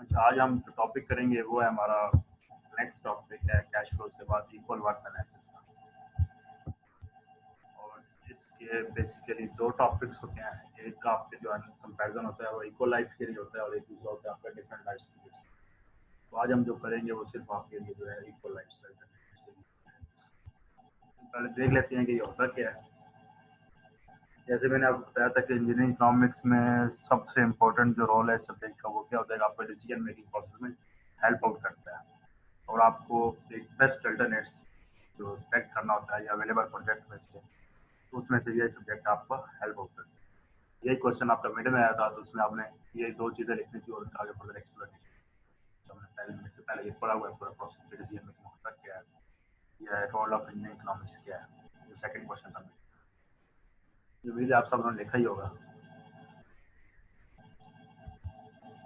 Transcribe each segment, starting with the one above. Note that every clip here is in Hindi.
अच्छा, आज हम जो टॉपिक करेंगे वो है हमारा नेक्स्ट टॉपिक है कैश फ्लो के बाद इक्वल वर्थ एनालिसिस का। और इसके बेसिकली दो टॉपिक्स होते हैं। एक आपके जो है कंपैरिजन होता है वो इक्वल लाइफ के लिए होता है और एक दूसरा होता है आपका डिफरेंट लाइफ के लिए। तो आज हम जो करेंगे वो सिर्फ आपके लिए जो है इक्वल लाइफ स्टाइल के लिए। पहले देख लेते हैं कि ये होता क्या है। जैसे मैंने आपको बताया था कि इंजीनियरिंग इकोनॉमिक्स में सबसे इम्पोर्टेंट जो रोल है सब्जेक्ट का वो क्या होता है कि आपको डिसीजन मेकिंग प्रोसेस में हेल्प आउट करता है और आपको एक बेस्ट अल्टरनेट्स जो सेलेक्ट करना होता है या अवेलेबल प्रोजेक्ट में से उसमें से ये सब्जेक्ट आपको हेल्प आउट करता है। यही क्वेश्चन आपका मिड में आया था तो उसमें आपने ये दो चीज़ें लिखनी थी और आगे फर्दर एक्सप्लेनेशन। तो हमने पहले ये पढ़ा हुआ है पूरा प्रोसेस डिसीजन मेकिंग होता क्या है, यह रोल ऑफ इंजीनियरिंग इकोनॉमिक्स क्या है। ये सेकंड क्वेश्चन था, जो भी आप सब लोगों ने लिखा ही होगा।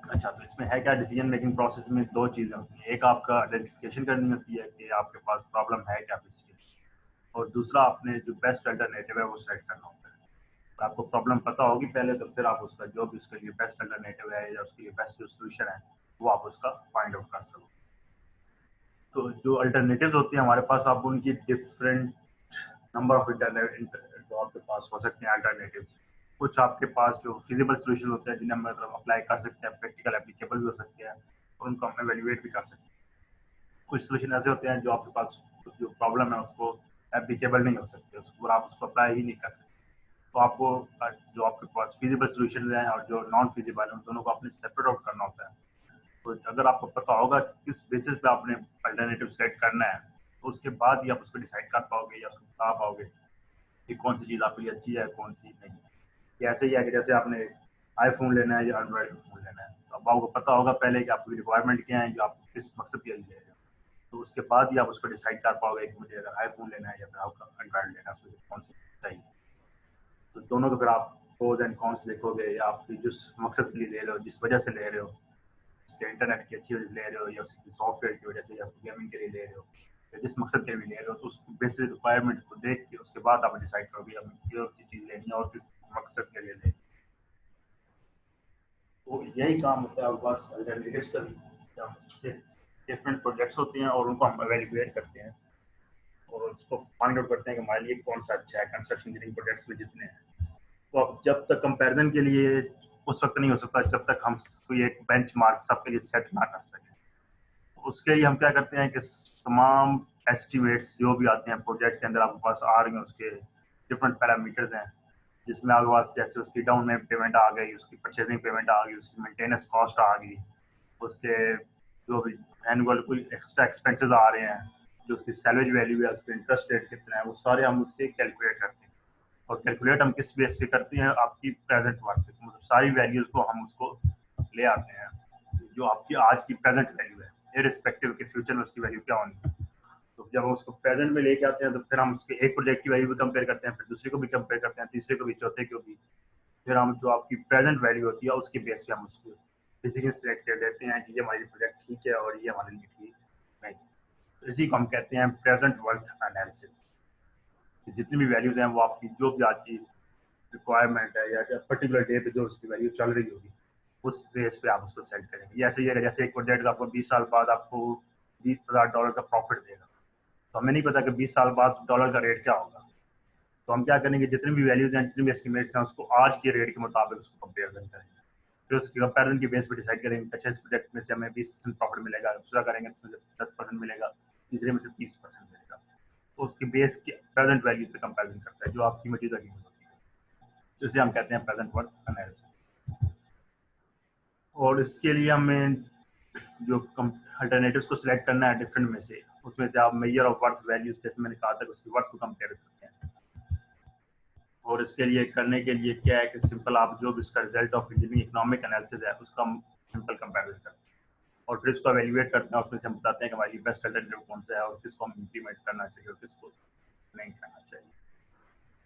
अच्छा, तो इसमें है क्या, डिसीजन मेकिंग प्रोसेस में दो चीज़ें होती हैं। एक आपका आइडेंटिफिकेशन करनी होती है कि आपके पास प्रॉब्लम है क्या बेसिकली, और दूसरा आपने जो बेस्ट अल्टरनेटिव है वो सेलेक्ट करना होता है। तो आपको प्रॉब्लम पता होगी पहले, तो फिर आप उसका जो भी उसके लिए बेस्ट अल्टरनेटिव है या उसके लिए बेस्ट जो सोल्यूशन है वो आप उसका फाइंड आउट कर सको। तो जो अल्टरनेटिव्स होती हैं हमारे पास, आप उनकी डिफरेंट नंबर ऑफ इंटरनेट जो आपके पास हो सकते हैं अल्टरनेटिव्स। कुछ आपके पास जो फिजिबल सोल्यूशन होते हैं जिन्हें हम मतलब अप्लाई कर सकते हैं, प्रैक्टिकल एप्लीकेबल भी हो सकते हैं और उनको हम एवेल्युएट भी कर सकते हैं। कुछ सोल्यूशन ऐसे होते हैं जो आपके पास जो प्रॉब्लम है उसको एप्लीकेबल नहीं हो सकते, उसको आप उसको अप्लाई ही नहीं कर सकते। तो आपको जो आपके पास फिजिबल सोल्यूशन हैं और जो नॉन फिजिबल है उन दोनों को आपने सेपरेट आउट करना होता है। तो अगर आपको पता होगा किस बेसिस पे आपने अल्टरनेटिव सेलेक्ट करना है तो उसके बाद ही आप उसको डिसाइड कर पाओगे या उसको बता पाओगे कि कौन सी चीज़ आपके लिए अच्छी है कौन सी नहीं। ये ऐसे ही है कि जैसे आपने आईफोन लेना है या एंड्रॉइड फोन लेना है, तो अब आपको पता होगा पहले कि आपकी रिक्वायरमेंट क्या है, जो आप किस मकसद के लिए ले रहे हो। तो उसके बाद ही आप उसको डिसाइड कर पाओगे कि मुझे अगर आईफोन लेना है या फिर आपका एंड्रॉइड लेना है उसमें कौन सी चाहिए। तो दोनों को फिर आप प्रोज एंड कॉन्स देखोगे या आप जिस मकसद के लिए ले रहे हो, जिस वजह से ले रहे हो, उसके इंटरनेट की अच्छी वजह से ले रहे हो या उसकी सॉफ्टवेयर की वजह से या उसको गेमिंग के लिए ले रहे हो या जिस मकसद के लिए ले रहे हो, तो उस बेसिक रिक्वायरमेंट को देख के उसके बाद आप डिसाइड करोगे अब ये सी चीज़ लेनी है और किस मकसद के लिए लेनी है। तो यही काम होता है बस अल्टरनेटिव्स का भी। डिफरेंट प्रोजेक्ट्स होते हैं और उनको हम एवेल्युएट करते हैं और उसको फाइंड आउट करते हैं कि हमारे लिए कौन सा अच्छा है कंस्ट्रक्शन इंजीनियरिंग प्रोजेक्ट्स में जितने हैं। तो अब जब तक कंपैरिजन के लिए उस वक्त नहीं हो सकता जब तक हम कोई एक बेंचमार्क सबके लिए सेट ना कर सकें। तो उसके लिए हम क्या करते हैं कि तमाम एस्टिमेट्स जो भी आते हैं प्रोजेक्ट के अंदर आपके पास आ रही हैं उसके डिफरेंट पैरामीटर्स हैं, जिसमें आपके पास जैसे उसकी डाउन पेमेंट आ गई, उसकी परचेजिंग पेमेंट आ गई, उसकी मेंटेनेंस कॉस्ट आ गई, उसके जो भी एनुअल कोई एक्स्ट्रा एक्सपेंसेस आ रहे हैं, जो उसकी सैलरी वैल्यू है, उसके इंटरेस्ट रेट कितना है, वो सारे हम उसके कैलकुलेट करते हैं। और कैलकुलेट हम किस बेस पे करते हैं, आपकी प्रेजेंट वर्थ पे, मतलब सारी वैल्यूज को हम उसको ले आते हैं जो आपकी आज की प्रेजेंट वैल्यू है, इररिस्पेक्टिव के फ्यूचर में उसकी वैल्यू क्या होनी है। तो जब हम उसको प्रेजेंट में लेके आते हैं तो फिर हम उसके एक प्रोजेक्ट की वैल्यू भी कंपेयर करते हैं, फिर दूसरे को भी कंपेयर करते हैं, तीसरे को भी, चौथे को भी। फिर हम जो आपकी प्रेजेंट वैल्यू होती है उसके बेस पे हम उसको डिसीजन सेलेक्ट कर देते हैं कि ये हमारी प्रोजेक्ट ठीक है और ये हमारे लिए ठीक नहीं। तो इसी को हम कहते हैं प्रेजेंट वर्थ एनालिसिस। जितनी भी वैल्यूज हैं वो आपकी जो भी आज की रिक्वायरमेंट है या पर्टिकुलर डे पे जो उसकी वैल्यू चल रही होगी उस बेस पे आप उसको सेट करेंगे। ऐसे ही है जैसे एक प्रोजेक्ट आपको 20 साल बाद आपको $20,000 का प्रॉफिट देगा, तो हमें नहीं पता कि 20 साल बाद डॉलर का रेट क्या होगा। तो हम क्या करेंगे, जितनी भी वैल्यूज हैं जितनी भी एस्टिमेट्स हैं उसको आज के रेट के मुताबिक उसको कंपेरिजन करेंगे, फिर उसकी कंपेरिजन की बेस पे डिसाइड करेंगे अच्छा इस प्रोजेक्ट में से हमें 20% प्रॉफिट मिलेगा, दूसरा करेंगे तो 10% मिलेगा, तीसरे में से 30% मिलेगा। तो उसकी बेस की प्रेजेंट वैल्यू पे कंपेरिजन करता है जो आपकी मौजूदा कीमत होती है, तो इसे हम कहते हैं प्रेजेंट वर्थ एनालिसिस। और इसके लिए हमें जो अल्टरनेटिव्स को सिलेक्ट करना है डिफरेंट में से, उसमें से आप मेजर ऑफ वर्थ वैल्यूज जैसे मैंने कहा था उसकी वर्थ को कंपेयर करते हैं। और इसके लिए करने के लिए क्या है कि सिंपल आप जो भी इसका result of engineering economic analysis है उसका हम सिंपल कंपेरिजन करते हैं और फिर इसको एवेल्युएट करते हैं। उसमें से हम बताते हैं कि हमारी बेस्ट अल्टरनेटिव कौन सा है और किसको हम इम्प्लीमेंट करना चाहिए और किसको नहीं करना चाहिए।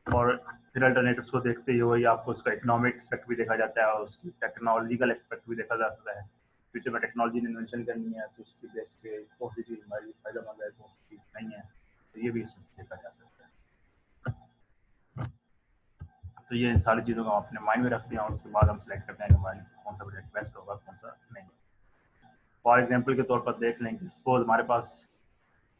और फिर अल्टरनेटिव्स को देखते हुए आपको उसका इकोनॉमिक एक्सपेक्ट भी देखा जाता है और उसकी टेक्नोलॉजिकल एक्सपेक्ट भी देखा जाता है। फ्यूचर में टेक्नोलॉजी इन्वेंशन करनी है तो उसकी बेस पे कौन सी चीज़ हमारी फायदेमंद है कौन सी चीज़ नहीं है, तो ये भी इसमें से देखा जा सकता है। तो ये सारी चीज़ों को हम अपने माइंड में रखते हैं और उसके बाद हम सेलेक्ट करते हैं कि हमारे कौन सा प्रोजेक्ट बेस्ट होगा कौन सा नहीं। फॉर एग्जांपल के तौर पर देख लें कि सपोज हमारे पास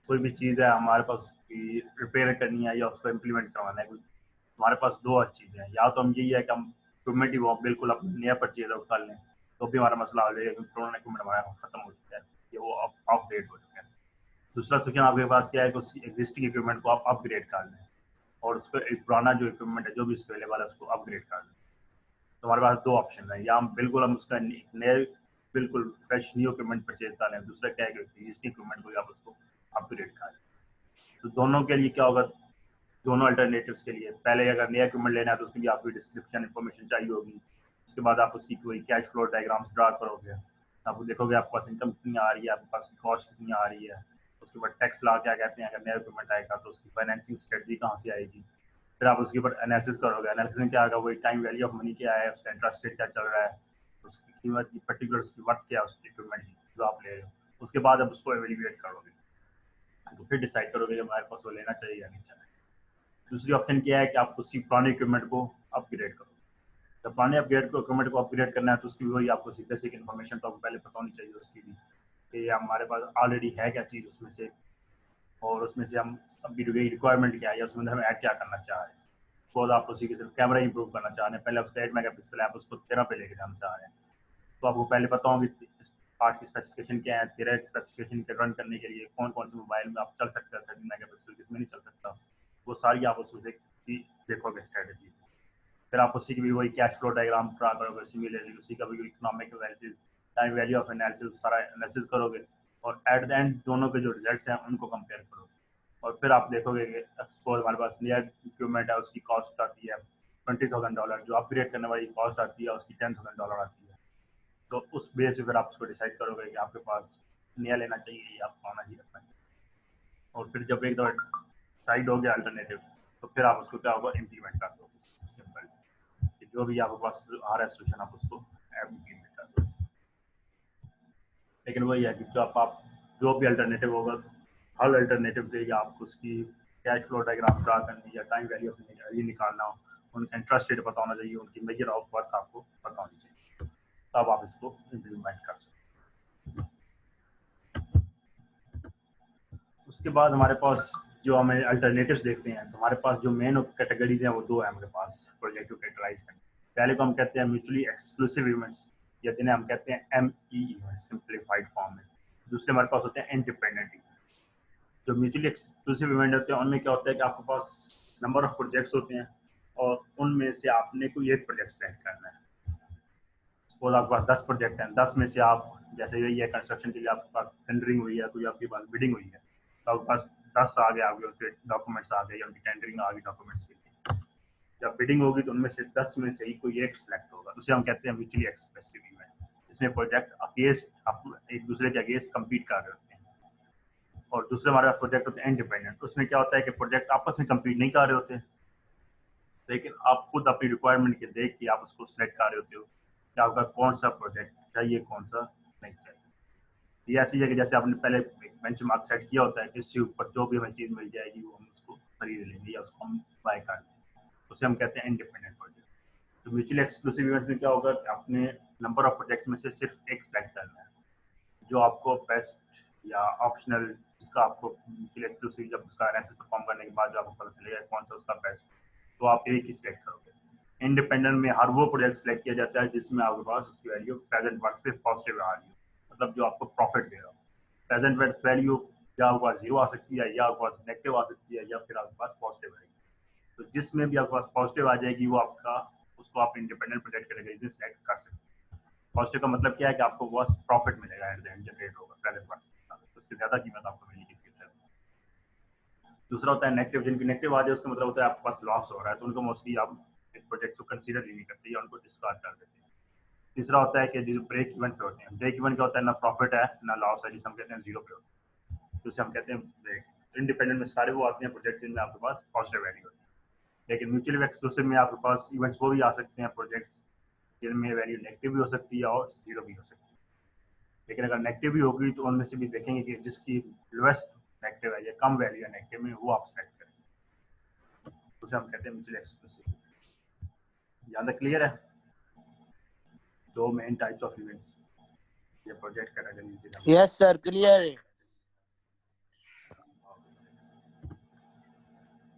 कोई भी चीज़ है, हमारे पास उसकी रिपेयर करनी है या उसको इम्प्लीमेंट करवाना है, हमारे पास दो चीज़ें हैं। या तो हम यही है कि हम इक्विपमेंट ही वो बिल्कुल अपना नया परचेज कर लें, तो भी हमारा मसला हो जाएगा क्योंकि पुराना इक्विपमेंट हमारा खत्म हो चुका है, ये वो ऑफ डेट हो चुका है। दूसरा सेक्शन आपके पास क्या है कि उसकी एग्जिस्टिंग इक्विपमेंट को आप अपग्रेड कर लें और उसको एक पुराना जो इक्विपमेंट है जो भी अवेलेबल है उसको अपग्रेड कर लें। तो हमारे पास दो ऑप्शन है, या हम उसका नए बिल्कुल फ्रेश न्यू इक्विपमेंट परचेज कर लें, दूसरा क्या है कि एग्जिस्टिंग इक्विपमेंट को आप उसको अपग्रेड कर लें। तो दोनों के लिए क्या होगा, दोनों अल्टरनेटिव्स के लिए पहले अगर नया इक्विपमेंट लेना है तो उसके लिए आपको डिस्क्रिप्शन इन्फॉर्मेशन चाहिए होगी। उसके बाद आप उसकी कोई कैश फ्लो डायग्राम्स ड्रा करोगे, आप देखोगे आपके पास इनकम कितनी आ रही है, आपके पास कॉस्ट कितनी आ रही है। उसके बाद टैक्स ला क्या कहते हैं, अगर नया इक्विपमेंट आएगा तो उसकी फाइनेंसिंग स्ट्रेटजी कहाँ से आएगी। फिर आप उसके ऊपर एनालिसिस करोगे, एनालिसिस में क्या आएगा, वही टाइम वैल्यू ऑफ मनी क्या है, उसका इंटरेस्ट रेट क्या चल रहा है, उसकी कीमत की पर्टिकुलर उसकी वर्थ क्या है उस इक्विपमेंट की जो आप ले रहे हो। उसके बाद आप उसको एवेल्यूएट करोगे, तो फिर डिसाइड करोगे कि हमारे पास वो लेना चाहिए या नहीं चाहिए। दूसरी ऑप्शन क्या है कि आप उसी पुराने इक्विपमेंट को अपग्रेड करो। जब पुराने अपग्रेड को इक्विपमेंट को अपग्रेड करना है तो उसकी वही आपको बेसिक इन्फॉर्मेशन तो आपको पहले पता होनी चाहिए उसकी भी, कि हमारे पास ऑलरेडी है क्या चीज़ उसमें से, और उसमें से हम सब रिक्वायरमेंट क्या है या उसमें हम ऐड क्या करना चाह रहे हैं। सपोज आप उसी के सिर्फ कैमरा इंप्रूव करना चाह रहे हैं, पहले उसका 8 मेगापिक्सल है, आप उसको 13 पे लेके जाना चाह रहे हैं, तो आपको पहले पता होगी पार्ट की स्पेसिफिकेशन क्या है, 13 स्पेसिफिकेशन के रन करने के लिए कौन कौन से मोबाइल में आप चल सकते हैं, 13 मेगापिक्सल किसमें नहीं चल सकता, वो सारी आप उसमें से देखोगे स्ट्रेटेजी। फिर आप उसी की भी वही कैश फ्लो डायग्राम ड्रा करोगे, सिमिलरली उसी का भी economic analysis, time value of analysis, सारा एनालिसिस करोगे और एट द एंड दोनों के जो रिजल्ट्स हैं उनको कंपेयर करोगे। और फिर आप देखोगे कि सपोज हमारे पास नया इक्विपमेंट है, उसकी कॉस्ट आती है $20,000, जो अपग्रेड करने वाली कॉस्ट आती है उसकी $10,000 आती है। तो उस बेस पे फिर आप उसको डिसाइड करोगे कि आपके पास नया लेना चाहिए या पुराना ही रखना चाहिए। और फिर जब एक दो साइड हो गया अल्टरनेटिव, तो फिर आप उसको क्या होगा, इम्प्लीमेंट कर दो। सिंपल, जो भी आपके पास आ रहा है सोल्यूशन आप उसको इम्प्लीमेंट कर दो। लेकिन वही है कि जो आप जो भी अल्टरनेटिव होगा, हर अल्टरनेटिव देगा आपको उसकी कैश फ्लो डायग्राम ड्रा करनी या टाइम वैल्यू ये निकालना हो, उनका इंटरेस्ट रेट पता होना चाहिए, उनकी मेजर ऑफ वर्थ आपको पता होनी चाहिए, तब आप इसको इम्प्लीमेंट कर सकते हैं। उसके बाद हमारे पास जो हमें अल्टरनेटिव्स देखते हैं, तो हमारे पास जो मेन कैटेगरीज हैं वो दो है हमारे पास प्रोजेक्ट को कैटेगराइज करने। पहले को हम कहते हैं म्यूचुअली एक्सक्लूसिव इवेंट्स, या जिन्हें हम कहते हैं MEE इवेंट्स सिंप्लीफाइड फॉर्म में। दूसरे हमारे पास होते हैं इंडिपेंडेंट इवेंट। जो म्यूचुअली एक्सक्लूसिव इवेंट होते हैं उनमें क्या होता है कि आपके पास नंबर ऑफ प्रोजेक्ट्स होते हैं और उनमें से आपने कोई एक प्रोजेक्ट सेलेक्ट करना है। सपोज आपके पास 10 प्रोजेक्ट हैं, 10 में से आप जैसे यही है कंस्ट्रक्शन के लिए आपके पास टेंडरिंग हुई है, कोई आपके पास बिडिंग हुई है, तो आपके पास 10 आ गए, आपके उनके डॉक्यूमेंट्स आ गए या उनकी टेंडरिंग आ गई डॉक्यूमेंट्स के लिए। जब बिडिंग होगी तो उनमें से 10 में से ही कोई एक सिलेक्ट होगा, उसे हम कहते हैं म्यूचुअली एक्सक्लूसिव इवेंट। इसमें प्रोजेक्ट अगेंस्ट एक दूसरे के अगेंस्ट कम्पीट कर रहे होते हैं। और दूसरे हमारे पास प्रोजेक्ट होते हैं इंडिपेंडेंट। उसमें क्या होता है कि प्रोजेक्ट आपस में कम्पीट नहीं कर रहे होते, लेकिन आप खुद अपनी रिक्वायरमेंट के देख के आप उसको सिलेक्ट कर रहे होते हो कि आपका कौन सा प्रोजेक्ट चाहिए, कौन सा नहीं चाहिए। ये ऐसी जगह जैसे आपने पहले बेंच मार्क सेट किया होता है कि इसके ऊपर जो भी हमें चीज़ मिल जाएगी वो हम उसको खरीद लेंगे या उसको हम बाय कर लेंगे, उसे हम कहते हैं इंडिपेंडेंट प्रोजेक्ट। तो म्यूचुअली एक्सक्लूसिव इवेंट्स में क्या होगा कि आपने नंबर ऑफ प्रोजेक्ट्स में से सिर्फ एक सेलेक्ट करना है, जो आपको बेस्ट या ऑप्शनल, जिसका आपको म्यूचुअली एक्सक्लूसिव जब उसका एनालिसिस परफॉर्म करने के बाद जो आपको पता चलेगा कौन सा उसका बेस्ट, तो आप एक ही सिलेक्ट करोगे। इंडिपेंडेंट में हर वो प्रोजेक्ट सिलेक्ट किया जाता है जिसमें आपके पास उसकी वैल्यू प्रेजेंट वर्थ पे पॉजिटिव आ रही है, मतलब जो आपको प्रॉफिट दे रहा हो। प्रेजेंट वर्थ वैल्यू या आपके पास जीरो आ सकती है, या आपके पास नेगेटिव आ सकती है, या फिर आपके पास पॉजिटिव आएगी। तो जिसमें भी आपके पास पॉजिटिव आ जाएगी वो आपका, उसको आप इंडिपेंडेंट प्रोजेक्ट कैटेगरी में सेलेक्ट कर सकते हैं। पॉजिटिव का मतलब क्या है कि आपको बहुत प्रॉफिट मिलेगा, एट द एंड जनरेट होगा प्रेजेंट वर्थ के साथ, उसकी ज़्यादा कीमत आपको मिलेगी फ्यूचर में। दूसरा होता है नेगेटिव, जिनकी नेगेटिव आ जाए उसका मतलब होता है आपके पास लॉस हो रहा है, तो उनको मोस्टली आप एक प्रोजेक्ट को कंसीडर ही नहीं करते या उनको डिस्कार्ड कर देते हैं। तीसरा होता है कि जो ब्रेक इवन पे होते हैं, ब्रेक इवन क्या होता है, ना प्रॉफिट है ना लॉस है, जिसे हम कहते हैं जीरो पे होता है, तो उसे हम कहते हैं ब्रेक। इंडिपेंडेंट में सारे वो आते हैं प्रोजेक्ट जिनमें आपके पास पॉजिटिव वैल्यू होती है। लेकिन म्यूचुअली एक्सक्लूसिव में आपके पास इवेंट्स वो भी आ सकते हैं प्रोजेक्ट्स जिनमें वैल्यू नेगेटिव भी हो सकती है और जीरो भी हो सकती है। लेकिन अगर नेगेटिव भी होगी तो उनमें से भी देखेंगे कि जिसकी लोएस्ट नेगेटिव है या कम वैल्यू है नेगेटिव में, वो आप सेलेक्ट करेंगे, उसे हम कहते हैं म्यूचुअली एक्सक्लूसिव। यहाँ तक क्लियर है? दो मेन टाइप्स ऑफ इवेंट्स, ये प्रोजेक्ट का जल्दी यस सर क्लियर है।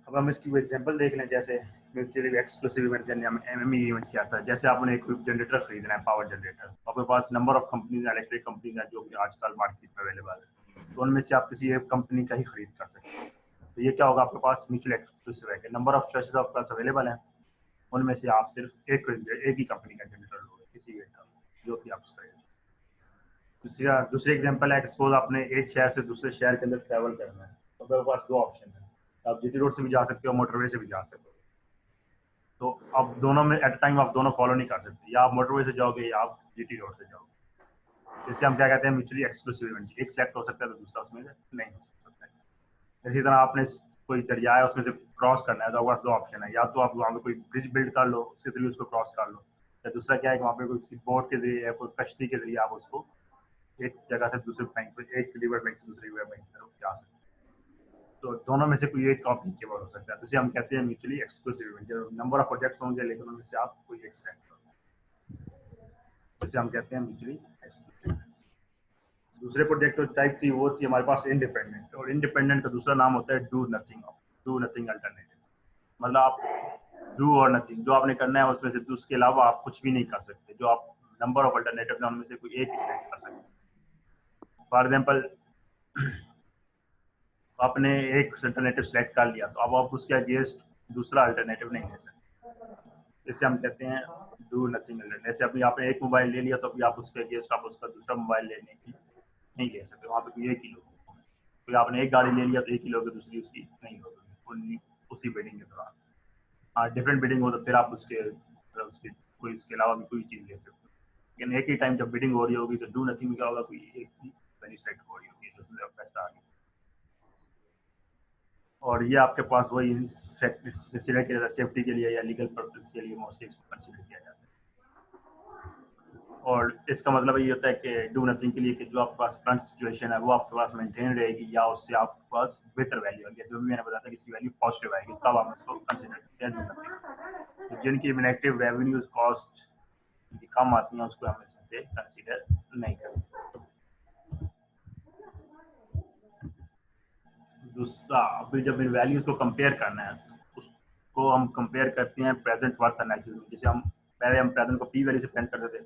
अब हम इसकी एग्जांपल देख लें, जैसे म्यूचुअली एक्सक्लूसिव इवेंट यानी हम एमएमई इवेंट क्या था। जैसे आपने एक जनरेटर खरीदना है, पावर जनरेटर, आपके पास number of companies electric companies हैं जो कि आजकल मार्केट में अवेलेबल है, तो उनमें से आप किसी एक कंपनी का ही खरीद कर सकते हैं। तो ये क्या होगा, आपके पास म्यूचुअल एक्सक्लूसिव है कि नंबर ऑफ चॉइसेस आपके पास अवेलेबल हैं, उनमें से आप सिर्फ एक ही कंपनी का जनरेटर लोगे किसी एक का, जो कि आप करेंगे। दूसरी एग्जांपल है, सपोज आपने एक शहर से दूसरे शहर के अंदर ट्रैवल करना है, तो आपके पास दो ऑप्शन है, आप जीटी रोड से भी जा सकते हो, मोटरवे से भी जा सकते हो। तो अब दोनों में एट टाइम आप दोनों फॉलो नहीं कर सकते, या आप मोटरवे से जाओगे या आप जीटी रोड से जाओगे। जैसे हम क्या कहते हैं, म्यूचुअली एक्सक्लूसिव इवेंट, एक सेलेक्ट हो सकता है तो दूसरा उसमें नहीं हो सकता है। इसी तरह आपने कोई दरिया है उसमें से क्रॉस करना है, तो आपके पास दो ऑप्शन है, या तो आप वहाँ पे कोई ब्रिज बिल्ड कर लो, उसके थ्रू उसको क्रॉस कर लो, या दूसरा क्या है कि वहाँ पे कोई किसी बोट के जरिए या कोई कश्ती के जरिए आप उसको एक जगह से दूसरे बैंक पे, एक रिवर बैंक से दूसरे रिवर बैंक की तरफ जा सकते हैं। तो दोनों में से कोई एक एप्लीकेबल हो सकता है, तो इसे हम कहते हैं म्यूचुअली एक्सक्लूसिव इवेंट। जो नंबर ऑफ प्रोजेक्ट्स होंगे लेकिन उनमें से आप कोई एक सेलेक्ट करो, इसे हम कहते हैं म्यूचुअली एक्सक्लूसिव इवेंट। दूसरे प्रोजेक्ट टाइप थी वो थी हमारे पास इंडिपेंडेंट, और इंडिपेंडेंट का दूसरा नाम होता है डू नथिंग अल्टरनेटिव। मतलब आप डू और नथिंग, जो आपने करना है उसमें से उसके अलावा आप कुछ भी नहीं कर सकते। जो आप नंबर ऑफ अल्टरनेटिव है उनमें से कोई एक ही सेलेक्ट कर सकते हैं। फॉर एग्जाम्पल, आपने एक अल्टरनेटिव सेलेक्ट कर लिया, तो अब आप उसके अगेंस्ट दूसरा अल्टरनेटिव नहीं ले सकते। इसे हम कहते हैं डू नथिंग अल्टरनेटिव। जैसे अभी आपने एक मोबाइल ले लिया, तो अभी आप उसके अगेंस्ट आप उसका दूसरा मोबाइल लेने की नहीं ले सकते, वहाँ पे कोई एक ही लोग। कोई आपने एक गाड़ी ले लिया तो एक ही लोग, दूसरी उसकी नहीं होगी उसी बिडिंग के दौरान। हाँ, डिफरेंट बिडिंग हो तो फिर आप उसके कोई इसके अलावा भी कोई चीज़ ले सकते हो, लेकिन एक ही टाइम जब बिडिंग हो रही होगी तो डू नथिंग में क्या होगा, कोई एक ही वैल्यू सेलेक्ट हो रही होगी जो बेस्ट आ रही है। और ये आपके पास वही कंसीडर किया जाता है सेफ्टी के लिए या लीगल पर्पस के लिए मोस्टली इसको कंसीडर किया जाता है। और इसका मतलब ये होता है कि डू नथिंग के लिए कि जो आपके पास करंट सिचुएशन है वो आपके पास मेंटेन रहेगी, या उससे आपके पास बेहतर वैल्यू है। जैसे मैंने बताया था कि इसकी वैल्यू पॉजिटिव आएगी, तब आप उसको कंसीडर करते हैं डू नथिंग। तो जिनकी नेगेटिव रेवेन्यूज कॉस्ट कम आती हैं उसको हम इसमें से कंसीडर नहीं करते। दूसरा, अभी जब इन वैल्यूज को कंपेयर करना है तो उसको हम कंपेयर करते हैं प्रेजेंट वर्थ एनालिसिस में। जैसे हम पहले हम प्रेजेंट को पी वैल्यू से प्रेजेंट करते थे,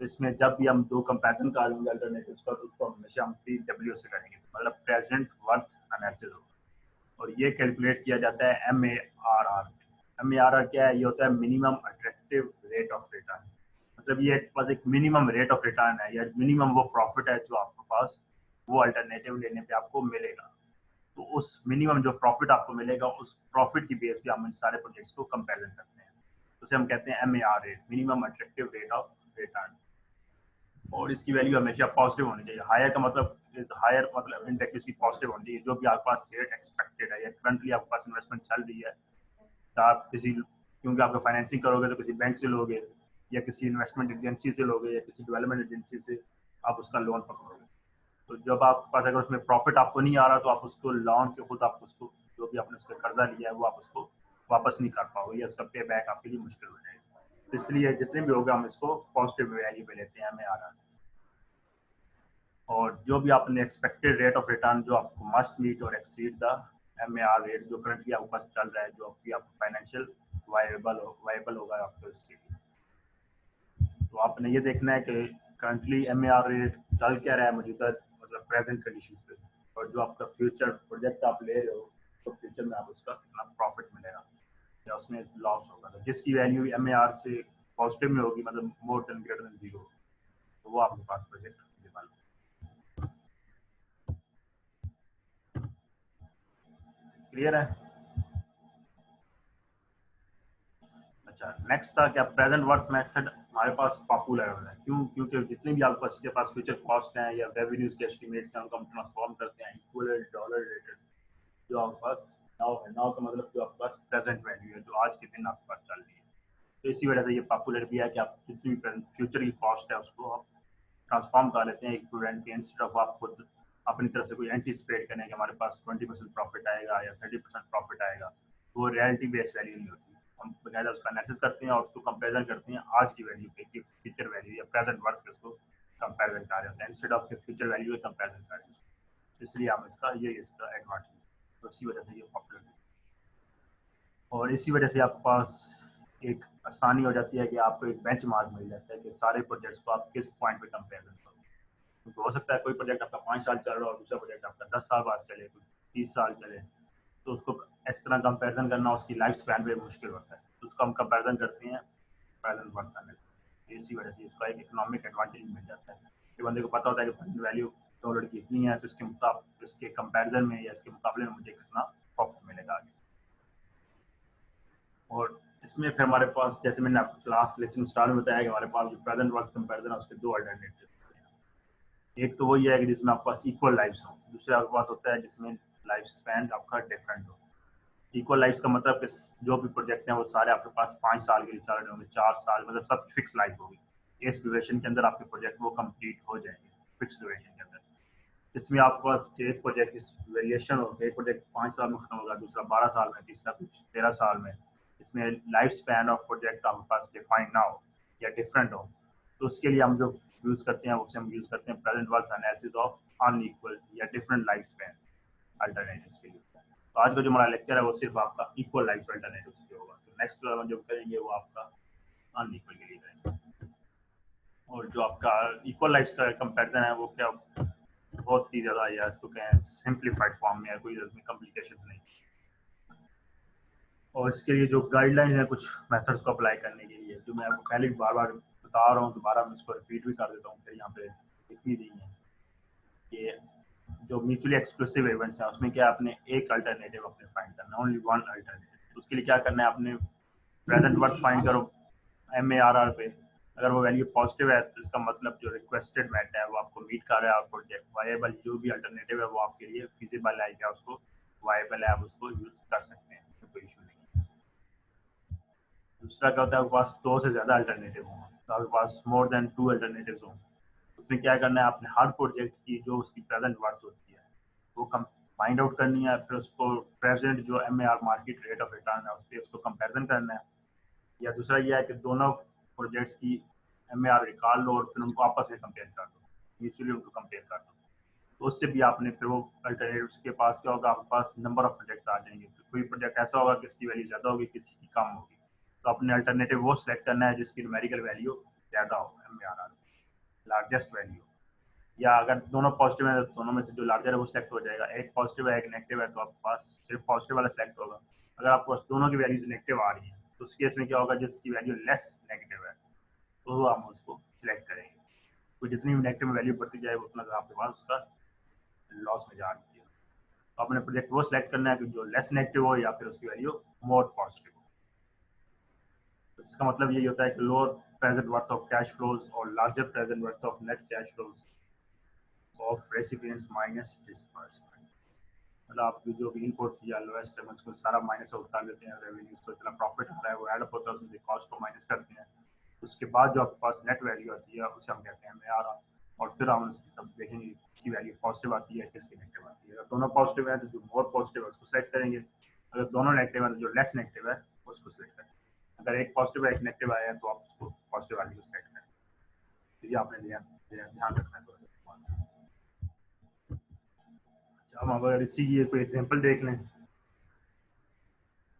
तो इसमें जब भी हम दो कंपैरिजन कर लेंगे अल्टरनेटिव्स का, तो उसको हमेशा हम पी डब्ल्यू से करेंगे, मतलब प्रेजेंट वर्थ एनालिसिस होगा। और ये कैलकुलेट किया जाता है MARR। MARR क्या है, ये होता है minimum attractive rate of return. मतलब ये पास एक मिनिमम रेट ऑफ रिटर्न है, या मिनिमम वो प्रॉफिट है जो आपके पास वो अल्टरनेटिव लेने पे आपको मिलेगा। तो उस मिनिमम जो प्रॉफिट आपको मिलेगा, उस प्रॉफिट की बेस पे हम इन सारे प्रोजेक्ट्स को कंपेरिजन करते हैं। तो उसे हम कहते हैं MAR rate, minimum attractive rate of return. और इसकी वैल्यू हमेशा पॉजिटिव होनी चाहिए। हायर का मतलब हायर मतलब इंडेक्स इसकी पॉजिटिव होनी चाहिए। जो भी आपके पास रेट एक्सपेक्टेड है या करंटली आपके पास इन्वेस्टमेंट चल रही है, तो आप किसी, क्योंकि आप फाइनेंसिंग करोगे तो किसी बैंक से लोगे, या किसी इन्वेस्टमेंट एजेंसी से लोगे, या किसी डेवलपमेंट एजेंसी से आप उसका लोन पकड़ोगे। तो जब आपके पास अगर उसमें प्रॉफिट आपको नहीं आ रहा, तो आप उसको लोन के खुद आप उसको जो भी आपने उसका कर्जा लिया है वो आप उसको वापस नहीं कर पाओगे, या उसका पे बैक आपके लिए मुश्किल हो जाएगा। तो इसलिए जितने भी होगा हम इसको पॉजिटिव वैल्यू पे लेते हैं, हमें आ रहा है। और जो भी आपने एक्सपेक्टेड रेट ऑफ रिटर्न जो आपको मस्ट मीट और एक्सीड द MAR रेट, जो करंटली आपके पास चल रहा है, जो आपको फाइनेंशियल वायबल होगा आपको इसके लिए। तो आपने ये देखना है कि करंटली MAR रेट चल क्या रहा है मौजूदा, मतलब प्रेजेंट कंडीशन पे, और जो आपका फ्यूचर प्रोजेक्ट आप ले रहे हो तो फ्यूचर में आप उसका कितना प्रॉफिट मिलेगा या उसमें लॉस होगा। तो जिसकी वैल्यू MAR से पॉजिटिव में होगी, मतलब more than greater than zero, तो वो आपके पास प्रोजेक्ट फिजिबल। क्लियर है? अच्छा, नेक्स्ट था क्या, प्रेजेंट वर्थ मेथड हमारे पास पॉपुलर है। क्यों? क्योंकि जितने भी आपके पास इसके पास फ्यूचर कॉस्ट हैं या रेवेन्यूज के एस्टिमेट्स हैं, उनको हम ट्रांसफॉर्म करते हैं इक्विवेलेंट डॉलर रेटेड जो आपके पास नाउ है। नाउ का मतलब जो आपके पास प्रेजेंट वैल्यू है, जो आज के दिन आपके पास चल रही है। तो इसी वजह से ये पॉपुलर भी है कि आप जितनी भी फ्यूचर की कॉस्ट है उसको आप ट्रांसफॉर्म कर लेते हैं इक्विवेलेंट के, इंस्टेड ऑफ आप खुद अपनी तरफ से कोई एंटीसिपेट करने कि हमारे पास 20% प्रॉफिट आएगा या 30% प्रॉफिट आएगा। तो वो रियलिटी बेस्ड वैल्यू नहीं होती। हम बकायदा उसका एनालिसिस करते हैं और उसको कंपेरिजन करते हैं आज की वैल्यू पे कि फ्यूचर वैल्यू या प्रेजेंट वर्थ के उसको कंपेरिजन कर रहे होते हैं इंस्टेड ऑफ के फ्यूचर वैल्यू का कंपेरिजन कर रहे हैं, इसलिए हम इसका एडवांटेज, तो इसी वजह से ये पॉपुलर है। और इसी वजह से आपके पास एक आसानी हो जाती है कि आपको एक बेंच मार्क मिल जाता है कि सारे प्रोजेक्ट्स को आप किस पॉइंट पे कंपेरिजन करो। तो हो सकता है कोई प्रोजेक्ट आपका 5 साल चल रहा हो, दूसरा प्रोजेक्ट आपका 10 साल बाद चले, कुछ 30 साल चले, तो उसको इस तरह कंपेरिजन करना उसकी लाइफ स्पैन पे मुश्किल होता है, तो उसको हम कंपेरिजन करते हैं प्रेजेंट वर्थ करने। इसी वजह से इसका एक इकोनॉमिक एडवांटेज मिल जाता है कि बंदे को पता होता है कि प्रेजेंट वैल्यू डॉलर की इतनी है, तो इसके मुताबिक इसके कंपेरिजन में या इसके मुकाबले में मुझे कितना प्रॉफिट मिलेगा आगे। और इसमें फिर हमारे पास, जैसे मैंने आपको क्लास लेक्चर स्टार्ट में बताया कि हमारे पास जो प्रेजेंट वर्थ कंपेरिजन है उसके दो अल्टरनेटिव, एक तो वही है कि जिसमें आपके पास इक्वल लाइफ्स हो, दूसरा आपके पास होता है जिसमें लाइफ स्पैन आपका डिफरेंट हो। इक्वल लाइफ्स का मतलब कि जो भी प्रोजेक्ट हैं वो सारे आपके पास 5 साल के लिए चल रहे होंगे, 4 साल, मतलब सब फिक्स लाइफ होगी, इस ड्यूरेशन के अंदर आपके प्रोजेक्ट वो कंप्लीट हो जाएंगे फिक्स ड्यूरेशन के अंदर। इसमें आपके पास एक प्रोजेक्ट वेरिएशन हो, एक प्रोजेक्ट 5 साल में खत्म होगा, दूसरा 12 साल में, तीसरा कुछ 13 साल में, इसमें लाइफ स्पैन ऑफ प्रोजेक्ट आपके पास डिफाइंड ना हो या डिफरेंट हो, तो उसके लिए हम जो यूज़ करते हैं उसे हम यूज़ करते हैं present worth analysis of unequal या डिफरेंट लाइफ स्पैन अल्टरनेटिव्स के लिए। तो आज का जो हमारा लेक्चर है वो सिर्फ आपका इक्वल लाइफ अल्टरनेटिव्स के होगा, तो नेक्स्ट हम जो करेंगे वो आपका अनइक्वल के लिए करेंगे। और जो आपका इक्वल लाइफ का कंपेरिजन है वो क्या बहुत ही ज़्यादा, या इसको कहें सिंप्लीफाइड फॉर्म में है, कोई इसमें कॉम्प्लिकेशन नहीं। और इसके लिए जो गाइडलाइंस है कुछ मेथड्स को अप्लाई करने के लिए, जो मैं आपको पहले भी बार बार बता रहा हूँ, दोबारा मैं इसको रिपीट भी कर देता हूँ, फिर यहाँ पे लिखी दी है कि जो म्यूचुअली एक्सक्लूसिव इवेंट्स हैं उसमें क्या आपने एक अल्टरनेटिव अपने फाइंड करना, ओनली वन अल्टरनेटिव। उसके लिए क्या करना है, आपने प्रेजेंट वर्थ फाइंड करो MARR पे, अगर वो वैल्यू पॉजिटिव है तो इसका मतलब जो रिक्वेस्टेड मेट है वो आपको मीट कर रहा है, और प्रोजेक्ट वायबल जो भी अल्टरनेटिव है वो आपके लिए फिजिबल है, या उसको वायबल है, आप उसको यूज कर सकते हैं, कोई इशू नहीं है। दूसरा क्या होता है, आपके पास दो से ज़्यादा अल्टरनेटिव हों, तो आपके पास मोर देन 2 अल्टरनेटिव्स हों, उसमें क्या करना है, आपने हर प्रोजेक्ट की जो उसकी प्रेजेंट वर्थ होती है वो कम फाइंड आउट करनी है, फिर उसको प्रेजेंट जो MAR market rate of return है उस पर उसको कंपेरिजन करना है। या दूसरा यह है कि दोनों प्रोजेक्ट्स की MAR निकाल लो और फिर उनको आपस में कंपेयर कर दो, म्यूचुअली उनको कंपेयर कर दो, तो उससे भी आपने फिर वो अल्टरनेटिव्स के पास क्या होगा, आपके पास नंबर ऑफ प्रोजेक्ट्स आ जाएंगे, तो कोई प्रोजेक्ट ऐसा होगा कि इसकी वैल्यू ज़्यादा होगी, किसी की कम होगी, तो अपने अल्टरनेटिव वो सिलेक्ट करना है जिसकी न्यूमेरिकल वैल्यू ज़्यादा हो, MAR लार्जेस्ट वैल्यू। या अगर दोनों पॉजिटिव है तो दोनों में से जो लार्जर है वो सेलेक्ट हो जाएगा, एक पॉजिटिव है एक नेगेटिव है तो आपके पास सिर्फ पॉजिटिव वाला सेलेक्ट होगा। अगर आपके पास दोनों की वैल्यूज नेगेटिव आ रही है तो उस केस में क्या होगा, जिसकी वैल्यू लेस नेगेटिव है तो हम उसको सिलेक्ट करेंगे, तो जितनी भी नेगेटिव वैल्यू बढ़ती जाए उतना आपके पास उसका लॉस में जा रही है। तो अपने प्रोजेक्ट वो सिलेक्ट करना है कि जो लेस नेगेटिव हो या फिर उसकी वैल्यू मोर पॉजिटिव हो। तो इसका मतलब यही होता है कि lower present worth of cash flows और larger present worth of net cash flows of recipients minus disbursement, मतलब आपकी जो भी इनपुट या लोएस्ट है उसको सारा माइनस आउट कर देते हैं, रेवेन्यू तो इतना प्रॉफिट आता है वो ऐड अप होता है, उसमें कॉस्ट को माइनस करते हैं, उसके बाद जो आपके पास नेट वैल्यू आती है उसे हम कहते हैं MAR, और फिर हम तब देखेंगे किसकी वैल्यू पॉजिटिव आती है किसकी नेगेटिव आती है। अगर दोनों पॉजिटिव है तो जो मोर पॉजिटिव है उसको सेलेक्ट करेंगे, अगर दोनों नेगेटिव है तो जो लेस नेगेटिव है उसको सेलेक्ट करेंगे, अगर एक पॉजिटिव है एक नेगेटिव आया है तो आप उसको पॉजिटिव वैल्यू को सेलेक्ट करें। तो ये आपने ध्यान रखना है। हम अगर इसी की कोई एग्जांपल देख लें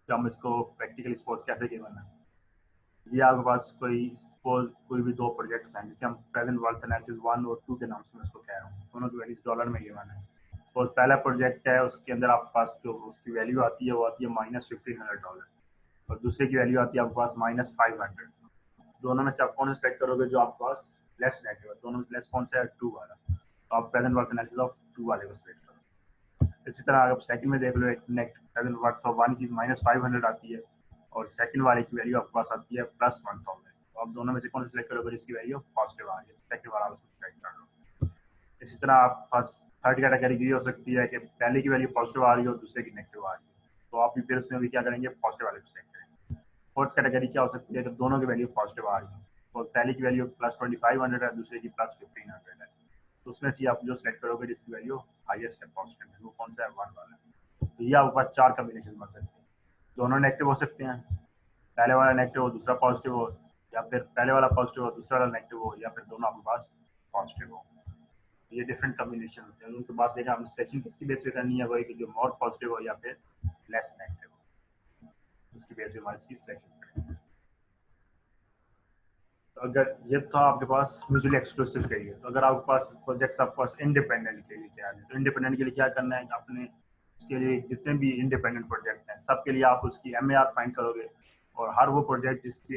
कि हम इसको प्रैक्टिकली सपोज कैसे गिवन है, ये आपके पास कोई सपोज कोई भी दो प्रोजेक्ट्स हैं जिसे हम प्रेजेंट वर्थ एनालिसिस 1 और 2 के नाम से मैं इसको कह रहा हूँ, दोनों की वैल्यूज डॉलर में गिवन है। सपोज पहला प्रोजेक्ट है उसके अंदर आपके पास जो उसकी वैल्यू आती है वो आती है -$1,500, और दूसरे की वैल्यू आती है आपके पास -$500। दोनों में से आप कौन सा सेलेक्ट करोगे, जो आपके पास लेस नेगेटिव है, दोनों में लेस कौन सा है, 2 वाला, तो आप प्रेजेंट वर्थ एनालिसिस ऑफ 2 वाले को सेलेक्ट करो। इसी तरह अगर सेकंड में देख लो, एक नेट प्रेजेंट वर्थ ऑफ 1 की -$500 आती है और सेकंड वाले की वैल्यू आपके पास आती है +$1,000, तो आप दोनों में से कौन सा सिलेक्ट करोगे जिसकी वैल्यू पॉजिटिव आ रही है, सेकंड वाला उसको सिलेक्ट कर लो। इसी तरह आप पास थर्ड कैटेगरी की हो सकती है कि पहले की वैल्यू पॉजिटिव आ रही है और दूसरे की नेगेटिव आ रही है, तो आप भी फिर उसमें भी क्या करेंगे, पॉजिटिव वाले को सिलेक्ट करेंगे। फोर्थ कैटेगरी क्या हो सकती है, जब दोनों की वैल्यू पॉजिटिव आ रही है, तो पहले की वैल्यू +$2,500 है, दूसरे की +$1,500 है, तो उसमें से आप जो सिलेक्ट करोगे जिसकी वैल्यू हाईएस्ट है पॉजिटिव है, वो कौन सा है, 1 वाला। तो ये आपके पास 4 कॉम्बिनेशन बन सकते हैं, दोनों नेगेटिव हो सकते हैं, पहले वाला नेगेटिव हो दूसरा पॉजिटिव हो, या फिर पहले वाला पॉजिटिव हो दूसरा वाला नेगेटिव हो, या फिर दोनों आपके पास पॉजिटिव हो। ये डिफरेंट कॉम्बिनेशन होते हैं, उनके पास देखा हमने सिलेक्शन किसकी बेस पे करनी है, वही कि जो मोर पॉजिटिव हो या फिर लेस नेगेटिव हो, उसकी बेस पे हमारी इसकी सिलेक्शन करेंगे। तो अगर ये था आपके पास म्यूचुअली एक्सक्लूसिव के लिए, तो अगर आपके पास प्रोजेक्ट्स आपके पास इंडिपेंडेंट के लिए क्या है, तो इंडिपेंडेंट के लिए क्या करना है, आपने उसके लिए जितने भी इंडिपेंडेंट प्रोजेक्ट हैं सबके लिए आप उसकी MAR फाइंड करोगे, और हर वो प्रोजेक्ट जिसकी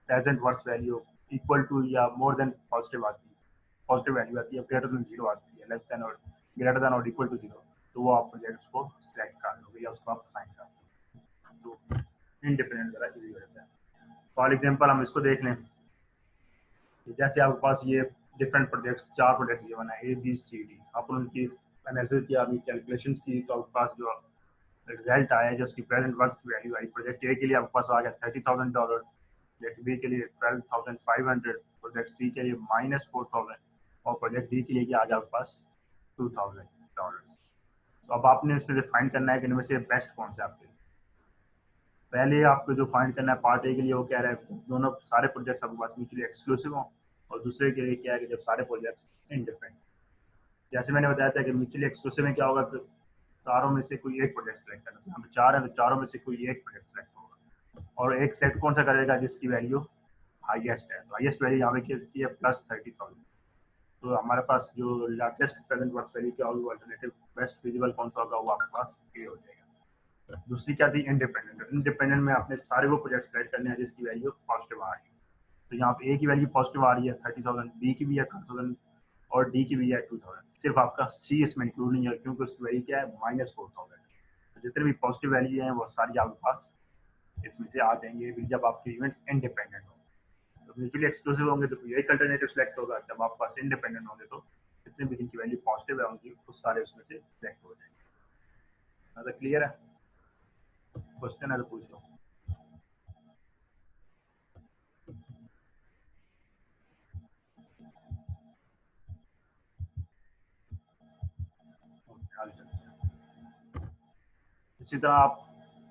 present worth value equal to या मोर देन पॉजिटिव आती है, पॉजिटिव वैल्यू आती है, ग्रेटर देन जीरो आती है, लेस देन और ग्रेटर देन और इक्वल टू जीरो, तो वो आप प्रोजेक्ट्स को सिलेक्ट कर लोगे या उसको आप साइन कर लोगे, तो इंडिपेंडेंट ज़रा इजी हो जाता है। फॉर एग्जाम्पल हम इसको देख लें, जैसे आपके पास ये डिफरेंट प्रोजेक्ट्स, 4 प्रोजेक्ट्स ये बना ABCD, अपन उनकी एनालिसिस किया, अभी कैलकुलेशंस की, तो आपके पास जो रिजल्ट आया, जो उसकी प्रेजेंट वर्थ की वैल्यू आई, प्रोजेक्ट ए के लिए आपके पास आ गया $30,000, प्रोजेक्ट बी के लिए 12,500, प्रोजेक्ट सी के लिए -4,000, और प्रोजेक्ट डी के लिए क्या आ गया आपके पास $2,000। तो अब आपने उसमें से फाइंड करना है कि इनमें से बेस्ट कौन सा आपके लिए। पहले आपको जो फाइंड करना है पार्ट ए के लिए, वो कह रहा है दोनों सारे प्रोजेक्ट्स आपके पास म्यूचुअली एक्सक्लूसिव हों, और दूसरे के लिए क्या है कि जब सारे प्रोजेक्ट्स इंडिपेंडेंट। जैसे मैंने बताया था कि म्यूचुअली एक्सक्लूसिव में क्या होगा, तो चारों में से कोई एक प्रोजेक्ट सेलेक्ट करना है, हम 4 हैं तो चारों में से कोई एक प्रोजेक्ट सेलेक्ट होगा, और एक सेट कौन सा करेगा जिसकी वैल्यू हाईएस्ट है, तो हाईएस्ट वैल्यू यहाँ पे किसकी है +30,000, तो हमारे पास जो लार्जेस्ट प्रेजेंट वर्थ वैल्यू क्या होगी, अल्टरनेटिव बेस्ट फिजिबल कौन सा होगा, वो आपके पास ए हो जाएगा। दूसरी क्या थी इंडिपेंडेंट, इंडिपेंडेंट में आपने सारे वो प्रोजेक्ट सेलेक्ट करने हैं जिसकी वैल्यू पॉजिटिव आ रही है, तो यहाँ पे ए की वैल्यू पॉजिटिव आ रही है 30,000, बी की भी है 12,000, और डी की भी है 2,000, सिर्फ आपका सी इसमें इंक्लूड नहीं है क्योंकि उसकी वैल्यू क्या है -4,000। तो जितने भी पॉजिटिव वैल्यू हैं वो सारी आपके पास इसमें से आ जाएंगे जब आपके इवेंट्स इंडिपेंडेंट होंगे। तो म्यूचुअली एक्सक्लूसिव होंगे तो कोई एक अल्टरनेटिव सेलेक्ट होगा, जब आपके पास इंडिपेंडेंट होंगे तो जितने भी जिनकी वैल्यू पॉजिटिव है होंगी वो सारे उसमें से सेलेक्ट हो जाएंगे। मतलब क्लियर है, क्वेश्चन है तो पूछ लो। इसी तरह आप,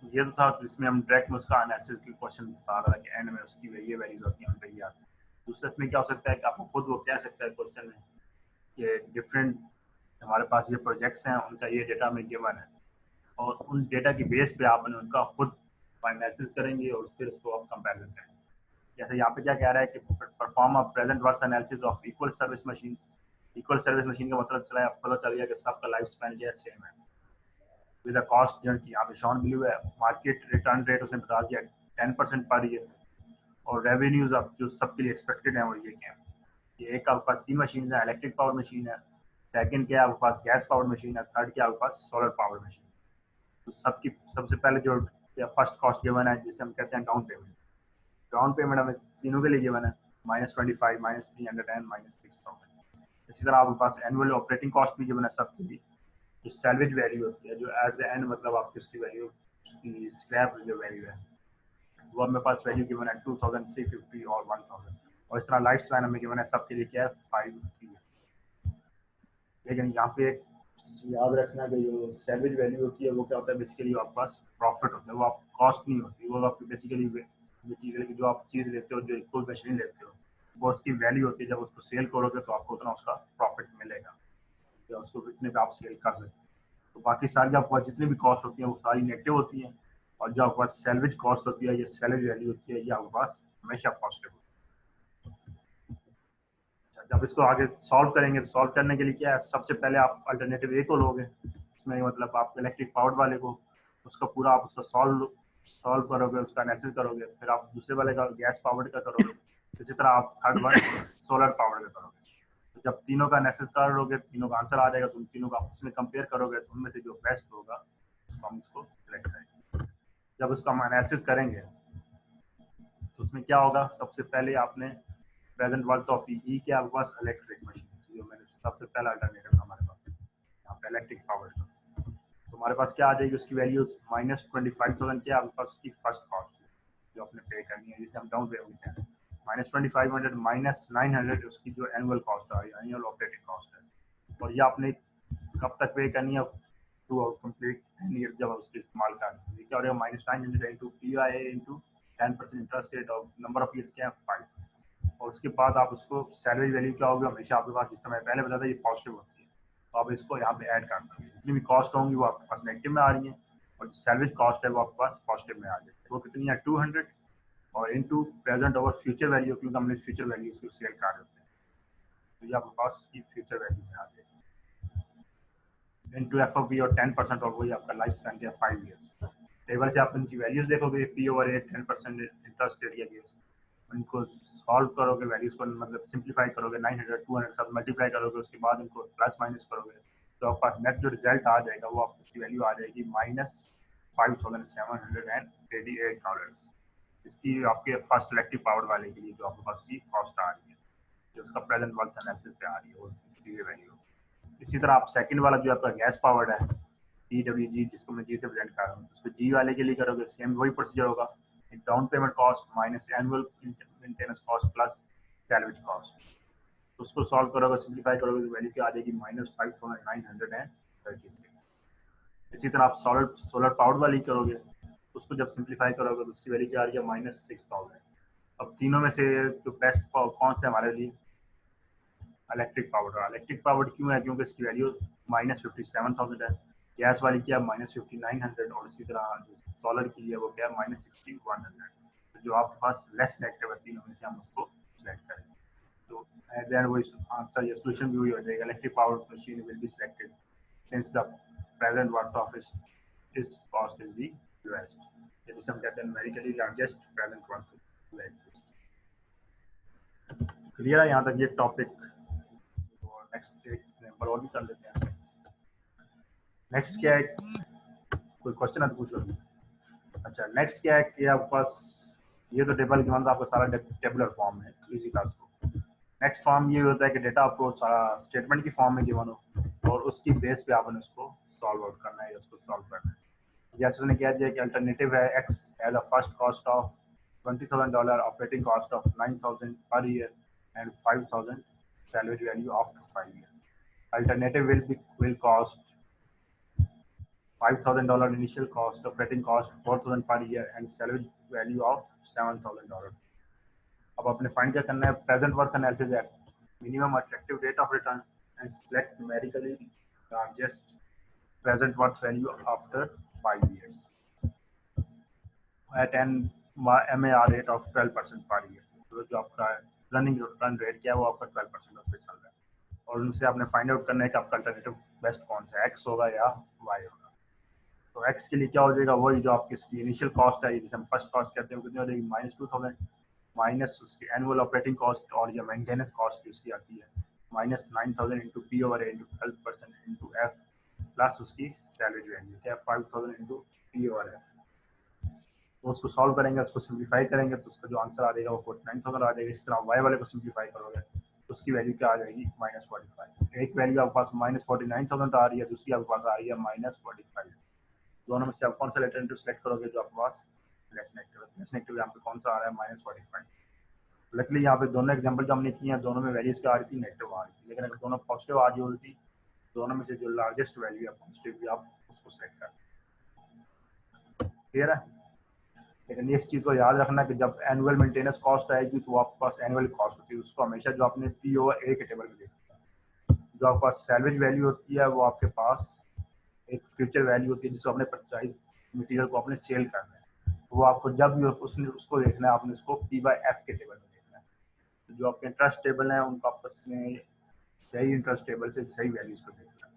ये तो था जिसमें हम डायरेक्ट में उसका एनालिसिस की क्वेश्चन बता रहा था कि एंड में उसकी ये वैल्यूज होती हैं, उन पे ये आती है। दूसरे इसमें क्या हो सकता है कि आपको खुद वो कह सकता है क्वेश्चन में कि डिफरेंट हमारे पास ये प्रोजेक्ट्स हैं, उनका ये डेटा में गिवन है, और उन डेटा की बेस पे आपने उनका खुद एनालिसिस करेंगे और फिर उसको आप कंपेरिजन करेंगे। जैसे यहाँ पे क्या कह रहा है कि perform a present worth analysis of equal service machine. Equal service machine का मतलब चला पता चल गया कि सबका लाइफ स्पैन क्या सेम है, विद अ कॉस्ट जो कि यहाँ पे शॉन ब्लू है, मार्केट रिटर्न रेट उसने बता दिया 10% पर ईयर, और रेवेन्यूज अब जो सबके लिए एक्सपेक्टेड है वो ये क्या है। ये एक आपके पास 3 मशीन है, इलेक्ट्रिक पावर मशीन है, सेकंड क्या है आपके पास गैस पावर मशीन है, थर्ड क्या आपके पास सोलर पावर मशीन। तो सबकी सबसे पहले जो फर्स्ट कॉस्ट गिवन है जिसे हम कहते हैं डाउन पेमेंट, डाउन पेमेंट हमें तीनों के लिए गिवन है -25, -300 एंड -6,000। इसी तरह आपके पास एनुअल ऑपरेटिंग कॉस्ट भी गिवन है सबके लिए, जो सैलवेज वैल्यू होती है, जो एट द एंड मतलब आपकी उसकी वैल्यू, उसकी स्क्रैप जो वैल्यू है वो हमें पास वैल्यू गिवन है 2,000, 350 और 1,000, और इस तरह लाइफ स्पैन हमें गिवन है सबके लिए क्या है 5 ईयर। लेकिन यहाँ पे एक याद रखना कि जो सैलवेज वैल्यू होती है वो क्या होता है, बेसिकली आपके पास प्रॉफिट होता है, वो आप कॉस्ट नहीं होती, वो आपकी बेसिकली मटीरियल की जो आप चीज़ लेते हो, जो कोई मशीन लेते हो, वो उसकी वैल्यू होती है, जब उसको सेल करोगे तो आपको उतना उसका प्रॉफिट मिलेगा या उसको इतने पे आप सेल कर सकते हो। तो बाकी सारी आपके पास जितनी भी कॉस्ट होती है वो सारी नेगेटिव होती हैं, और जो आपके पास सैलवेज कॉस्ट होती है या सैलवेज वैल्यू होती है ये आपके पास हमेशा पॉजिटिव होती है। जब इसको आगे सॉल्व करेंगे तो सॉल्व करने के लिए क्या है, सबसे पहले आप अल्टरनेटिव ए को लोगे, उसमें मतलब आप इलेक्ट्रिक पावर वाले को उसका पूरा आप उसका सॉल्व सॉल्व करोगे, उसका एनालिसिस करोगे, फिर आप दूसरे वाले का गैस पावर का करोगे, इसी तरह आप थर्ड वन सोलर पावर का करोगे। तो जब तीनों का एनालिसिस करोगे, तीनों का आंसर आ जाएगा, तुम तीनों का आपस में कंपेयर करोगे, तो उनमें से जो बेस्ट होगा उसको हम इसको सिलेक्ट करेंगे। जब उसका हम एनालिसिस करेंगे तो उसमें क्या होगा, सबसे पहले आपने प्रेजेंट वर्थ ऑफ ई के आपके पास इलेक्ट्रिक मशीन, जो मैंने सबसे पहला अल्टरनेटिव हमारे पास यहाँ पे इलेक्ट्रिक पावर का, तो हमारे पास क्या आ जाएगी उसकी वैल्यू -25,000 क्या आपके पास उसकी फर्स्ट कॉस्ट जो आपने पे करनी है, जिसे हम डाउन पेमेंट हैं, -2,500 -900 उसकी जो एनुअल कॉस्ट आ रही है, एनुअल ऑपरेटिंग कॉस्ट है, और ये आपने कब तक पे करनी है टू कंप्लीट 10 ईयर जब उसको इस्तेमाल करना है। क्या हो रहा है -900 into PIA into 10% interest rate of number of years क्या है 5, और उसके बाद आप उसको सैलरी वैल्यू क्या होगी हमेशा आपके पास, जिस तरह मैं पहले बताया था, ये पॉजिटिव होती है। तो आप इसको यहाँ पे ऐड करना है, जितनी भी कॉस्ट होंगी वो आपके पास नेगेटिव में आ रही है और जो सैलरी कॉस्ट है वो आपके पास पॉजिटिव में आ जाएगी। वो कितनी है 200 और into present over future value, क्योंकि हमने फ्यूचर वैल्यू उसको सेल कर देते हैं, तो ये आपके पास की फ्यूचर वैल्यू में आ जाएगी इनटू एफओपी और 10% और वही आपका लाइफ स्पैन है 5 ईयर्स। टेबल से आप इनकी वैल्यूज देखोगे, पी ओवर ए 10% इंटरेस्ट रेट या उनको सॉल्व करोगे, वैल्यूज को मतलब सिंप्लीफाई करोगे, 900 200 सब मल्टीप्लाई करोगे, उसके बाद इनको प्लस माइनस करोगे, तो आपके पास नेट जो रिजल्ट आ जाएगा वो आपकी वैल्यू आ जाएगी -$5,788। इसकी आपके फर्स्ट इलेक्ट्रिक पावर वाले के लिए जो आपके पास की कॉस्ट आ रही है, जो उसका प्रेजेंट वर्थ एनालिसिस पे आ रही है वो इसकी वैल्यू। इसी तरह आप सेकंड वाला जो आपका गैस पावर्ड है EWG, जिसको मैं जी से प्रेजेंट कर रहा हूँ, उसको जी वाले के लिए करोगे सेम वही प्रोसीजर होगा, down payment cost minus annual maintenance cost plus salary cost. तो उसको सॉल्व करोगे, सिंप्लीफाई करोगे तो वैल्यू क्या आ जाएगी -$5,936। इसी तरह आप सोलर पावर्ड वाली करोगे, उसको जब सिंप्लीफाई करोगे तो उसकी वैल्यू क्या आ रही है -$6,000। अब तीनों में से जो बेस्ट कौन सा हमारे लिए, इलेक्ट्रिक पावर। इलेक्ट्रिक पावर क्यों है, क्योंकि इसकी वैल्यू -$57,000 है, गैस वाली क्या है -$5,900 और इसी तरह सोलर की है वो क्या है -$6,100। तो जो आपके पास लेस नेगेटिव है तीनों में से हम उसको सिलेक्ट करेंगे, तो एट द एंड वो आंसर या सोल्यूशन भी वही हो जाएगा, electric power machine will be selected since the present worth of इस कॉस्ट इज द लोएस्ट, जिसे हम कहते हैं numerically largest present worth lowest. Clear है यहाँ तक ये टॉपिक? नेक्स्ट एक नंबर और भी कर लेते हैं। नेक्स्ट क्या है, कोई क्वेश्चन है तो पूछ लो। अच्छा, नेक्स्ट क्या है कि आपके पास ये तो टेबल के मतलब आपका सारा टेबुलर फॉर्म है, इजी टास्क को। नेक्स्ट फॉर्म ये होता है कि डेटा आपको सारा स्टेटमेंट की फॉर्म में गिवन हो और उसकी बेस पे आपने उसको सॉल्व आउट करना है या उसको सॉल्व करना है। जैसे उसने कह दिया कि अल्टरनेटिव है X as a first cost of $20,000, operating cost of 9,000 per year and 5,000 salary value after 5 year. Alternative will cost $5,000 initial cost, operating cost $4,000 per year, and salary value of $7,000. अब अपने फाइंड क्या करना है, present worth analysis at minimum attractive rate of return and select numerically largest present worth value after 5 years at an MAR rate of 12% per year। तो जो आपका रनिंग रन रेट क्या है वो आपका 12% उस पर चल रहा है, और उनसे आपने फाइंड आउट करना है कि आपका अल्टरनेटिव बेस्ट कौन सा, एक्स होगा या वाई होगा। तो एक्स के लिए क्या हो जाएगा, वही जो आपकी इसकी इनिशियल कॉस्ट है, जिसे हम फर्स्ट कॉस्ट कहते हैं, कितनी हो जाएगी -$2,000 माइनस उसकी एनुअल ऑपरेटिंग कॉस्ट और या मेंटेनेंस कॉस्ट उसकी आती है -9,000 इंटू पी ओवर ए इंटू 12% इंटू एफ प्लस उसकी सैलरी वैल्यू क्या है 5,000 इंटू पी ओवर एफ। तो उसको सॉल्व करेंगे, उसको सिंप्लीफाई करेंगे तो उसका जो आंसर आ जाएगा वो 49,000 आ जाएगा। इस तरह वाई वाले को सिंप्लीफाई करोगे तो उसकी वैल्यू क्या आ जाएगी -45। एक वैल्यू आपके पास -49,000 आ रही है, दूसरी आपके पास आ रही है -45। दोनों में से आप कौन सा अल्टरनेटिव सेलेक्ट करोगे जो आपके पास लेस नेगेटिव है। लेस नेगेटिव यहाँ पे कौन सा आ रहा है -45। लकीली यहाँ पे दोनों एग्जांपल जो हमने किए हैं दोनों में वैल्यूज क्या आ रही थी, नेगेटिव आ रही थी, लेकिन अगर दोनों पॉजिटिव आ रही होती दोनों में से जो लार्जेस्ट वैल्यू है पॉजिटिव भी आप उसको सेलेक्ट कर। क्लियर है? लेकिन इस चीज़ को याद रखना कि जब एनुअल मेंटेनेंस कॉस्ट आएगी तो आपके पास एनुअल कॉस्ट होती है, उसको हमेशा जो आपने पी ओवर ए के टेबल में देखा, जो आपके पास सैलरी वैल्यू होती है वो आपके पास एक फ्यूचर वैल्यू होती है जिसको आपने परचेज मटेरियल को आपने सेल करना है, वो आपको जब भी उसने उसको देखना है आपने उसको P/F के टेबल में देखना है। तो जो आपके इंटरेस्ट टेबल है उनको आपस में सही इंटरेस्ट टेबल से सही वैल्यूज को देखना है,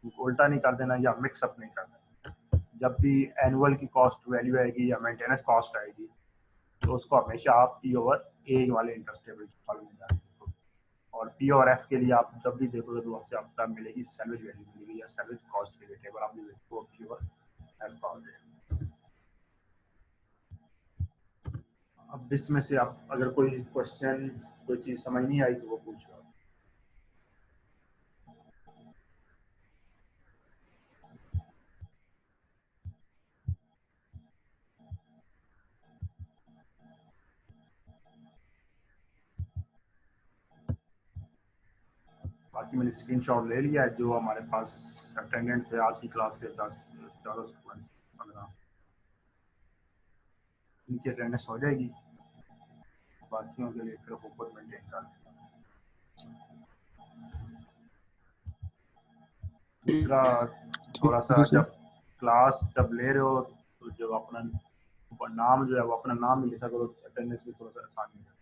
उनको उल्टा नहीं कर देना या मिक्सअप नहीं कर देना। जब भी एनुअल की कॉस्ट वैल्यू आएगी या मेंटेनेंस कॉस्ट आएगी तो उसको हमेशा आप पी ओवर ए वाले इंटरेस्ट टेबल फॉलो में जाएंगे, और पी और एफ के लिए आप जब भी देखोगे तो आपसे आपका मिलेगी सैलरी वैल्यू मिलेगी या सैलरी कॉस्ट के लिए टेबल आप देखो पी और एफ का हो जाएगा। अब इसमें से आप अगर कोई क्वेश्चन कोई चीज़ समझ नहीं आई तो वो पूछो। बाकी मैंने स्क्रीनशॉट ले लिया है, जो हमारे पास अटेंडेंट थे आज की क्लास के 10-14 स्टूडेंट 15 इनकी अटेंडेंस हो जाएगी। बाकियों के लिए फिर फोकस मेंटेन कर लेना। दूसरा थोड़ा सा जब क्लास जब ले रहे हो तो जब अपना नाम जो है वो अपना नाम ही लिखा करो, अटेंडेंस में थोड़ा सा आसानी है।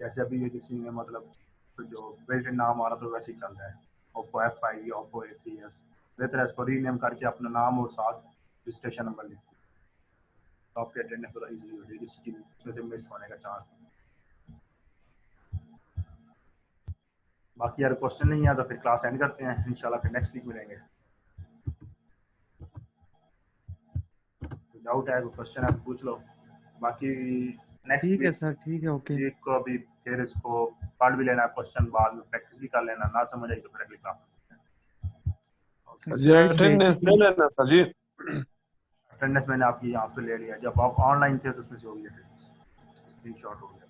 जैसे अभी ये किसी ने मतलब तो जो बिल्ट इन नाम आ रहा तो वैसे ही चल रहा है, ओप्पो F5 या ओप्पो A3s, बेहतर है इसको रीनेम करके अपना नाम और साथ रजिस्ट्रेशन नंबर लिख दो, तो आपकी अटेंडेंस थोड़ा ईजी हो जाएगी, किसी की इसमें से मिस होने का चांस नहीं। बाकी यार क्वेश्चन नहीं है तो फिर क्लास एंड करते हैं, इंशाल्लाह फिर नेक्स्ट वीक मिलेंगे। डाउट है, कोई क्वेश्चन है तो पूछ लो, बाकी नेक्स्ट ठीक है वीक सर, ठीक है, ओके। वीक को अभी फिर इसको पढ़ भी लेना, क्वेश्चन बाद में प्रैक्टिस भी कर लेना, ना समझ आई तो फिर अगली क्लास सर ये स्लाइड्स भेज अटेंडेंस ले दीजिए। लेना सर जी। अटेंडेंस मैंने आपकी यहाँ पे ले लिया, जब आप ऑनलाइन थे तो उसमें से हो गई अटेंडेंस, स्क्रीनशॉट हो गया,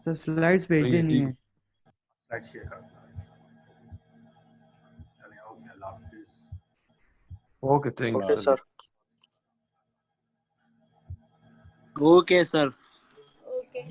सर स्लाइड्स भेज सही है, देनी ठीक है। स्लाइड शेयर कर देना। चलिए ओके, अल्लाह हाफिज़। Okay, thank okay you sir. Okay sir. Okay.